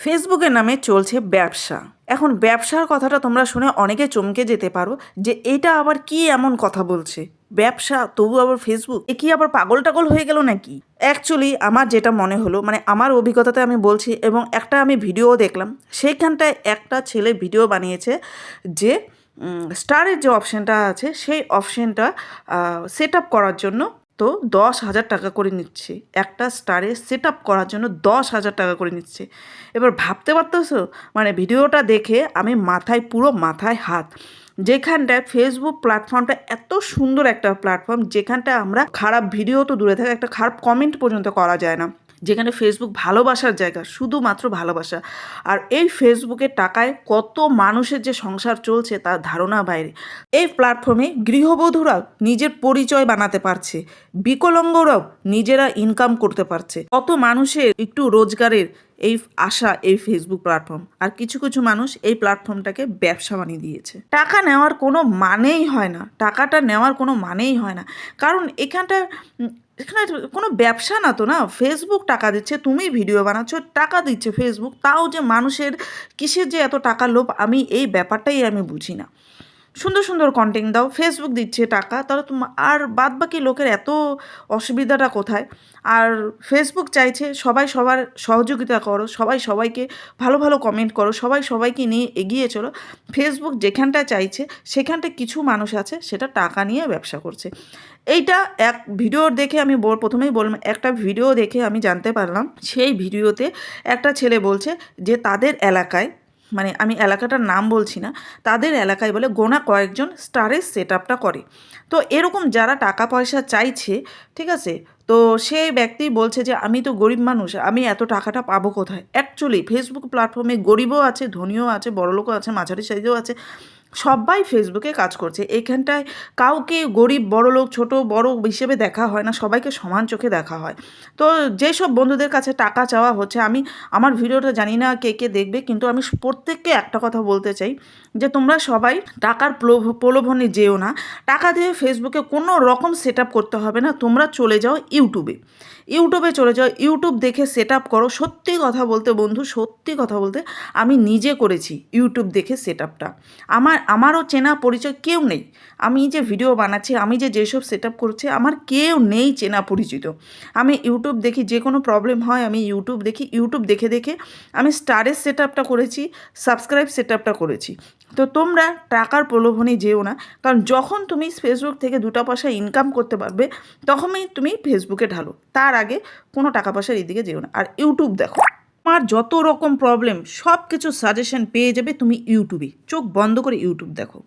ফেসবুকের নামে চলছে ব্যবসা। এখন ব্যবসার কথাটা তোমরা শুনে অনেকে চমকে যেতে পারো যে এটা আবার কি এমন কথা বলছে, ব্যবসা তবু আবার ফেসবুক, এ কি আবার পাগল টাগল হয়ে গেল নাকি? অ্যাকচুয়ালি আমার যেটা মনে হলো, মানে আমার অভিজ্ঞতাতে আমি বলছি, এবং একটা আমি ভিডিও দেখলাম, সেইখানটায় একটা ছেলে ভিডিও বানিয়েছে যে স্টারের যে অপশানটা আছে সেই অপশানটা সেট আপ করার জন্য তো 10,000 টাকা করে নিচ্ছে। একটা স্টারে সেট আপ করার জন্য 10,000 টাকা করে নিচ্ছে। এবার ভাবতে পারতেছো, মানে ভিডিওটা দেখে আমি পুরো মাথায় হাত। যেখানটায় ফেসবুক প্ল্যাটফর্মটা এত সুন্দর একটা প্ল্যাটফর্ম, যেখানটায় আমরা খারাপ ভিডিও তো দূরে থাকে, একটা খারাপ কমেন্ট পর্যন্ত করা যায় না, যেখানে ফেসবুক ভালোবাসার জায়গা, শুধুমাত্র ভালোবাসা। আর এই ফেসবুকের টাকায় কত মানুষের যে সংসার চলছে তার ধারণা বাইরে। এই প্ল্যাটফর্মে গৃহবধূরাও নিজের পরিচয় বানাতে পারছে, বিকলাঙ্গরাও নিজেরা ইনকাম করতে পারছে, কত মানুষের একটু রোজগারের এই আশা এই ফেসবুক প্ল্যাটফর্ম। আর কিছু কিছু মানুষ এই প্ল্যাটফর্মটাকে ব্যবসা বানিয়ে দিয়েছে। টাকা নেওয়ার কোনো মানেই হয় না, টাকাটা নেওয়ার কোনো মানেই হয় না, কারণ এখানে কোনো ব্যবসা না তো, না ফেসবুক টাকা দিচ্ছে, তুমি ভিডিও বানাচ্ছ, টাকা দিচ্ছে ফেসবুক, তাও যে মানুষের কিসের যে এত টাকার লোভ, আমি এই ব্যাপারটাই আমি বুঝি না। সুন্দর সুন্দর কন্টেন্ট দাও, ফেসবুক দিচ্ছে টাকা, তাহলে আর বাদ বাকি লোকের এত অসুবিধাটা কোথায়? আর ফেসবুক চাইছে সবাই সবার সহযোগিতা করো, সবাই সবাইকে ভালো ভালো কমেন্ট করো, সবাই সবাইকে নিয়ে এগিয়ে চলো। ফেসবুক যেখানটা চাইছে সেখানটা কিছু মানুষ আছে সেটা টাকা নিয়ে ব্যবসা করছে। এইটা এক ভিডিও দেখে আমি প্রথমেই বললাম, একটা ভিডিও দেখে আমি জানতে পারলাম, সেই ভিডিওতে একটা ছেলে বলছে যে তাদের এলাকায়, মানে আমি এলাকাটার নাম বলছি না, তাদের এলাকায় বলে গোনা কয়েকজন স্টারের সেট আপটা করে। তো এরকম যারা টাকা পয়সা চাইছে, ঠিক আছে, তো সেই ব্যক্তি বলছে যে আমি তো গরিব মানুষ, আমি এত টাকাটা পাবো কোথায়? অ্যাকচুয়ালি ফেসবুক প্ল্যাটফর্মে গরিবও আছে, ধনীও আছে, বড়লোকও আছে, মাঝারি সাইজেও আছে, সবাই ফেসবুকে কাজ করছে। এখানটায় কাউকে গরিব বড়লোক ছোট বড় হিসেবে দেখা হয় না, সবাইকে সমান চোখে দেখা হয়। তো যেসব বন্ধুদের কাছে টাকা চাওয়া হচ্ছে, আমি আমার ভিডিওটা জানি না কে কে দেখবে, কিন্তু আমি প্রত্যেককে একটা কথা বলতে চাই যে তোমরা সবাই টাকার প্রলোভনে যেও না। টাকা দিয়ে ফেসবুকে কোনো রকম সেট আপ করতে হবে না, তোমরা চলে যাও ইউটিউবে চলে যাও, ইউটিউব দেখে সেট আপ করো। সত্যি কথা বলতে বন্ধু, সত্যি কথা বলতে আমি নিজে করেছি ইউটিউব দেখে সেট আপটা। আমারও চেনা পরিচয় কেউ নেই, আমি যে ভিডিও বানাচ্ছি, আমি যেসব সেট আপ করছি, আমার কেউ নেই চেনা পরিচিত। আমি ইউটিউব দেখি, যে কোনো প্রবলেম হয় আমি ইউটিউব দেখি, ইউটিউব দেখে দেখে আমি স্টারের সেট আপটা করেছি, সাবস্ক্রাইব সেট আপটা করেছি। তো তোমরা টাকার প্রলোভনে যেও না, কারণ যখন তুমি ফেসবুক থেকে 2 পয়সা ইনকাম করতে পারবে তখনই তুমি ফেসবুকে ঢালো, তার আগে কোনো টাকা পয়সার এদিকে যেও না। আর ইউটিউব দেখো, তোমার যত রকম প্রবলেম সব কিছু সাজেশন পেয়ে যাবে তুমি ইউটিউবে, চোখ বন্ধ করে ইউটিউব দেখো।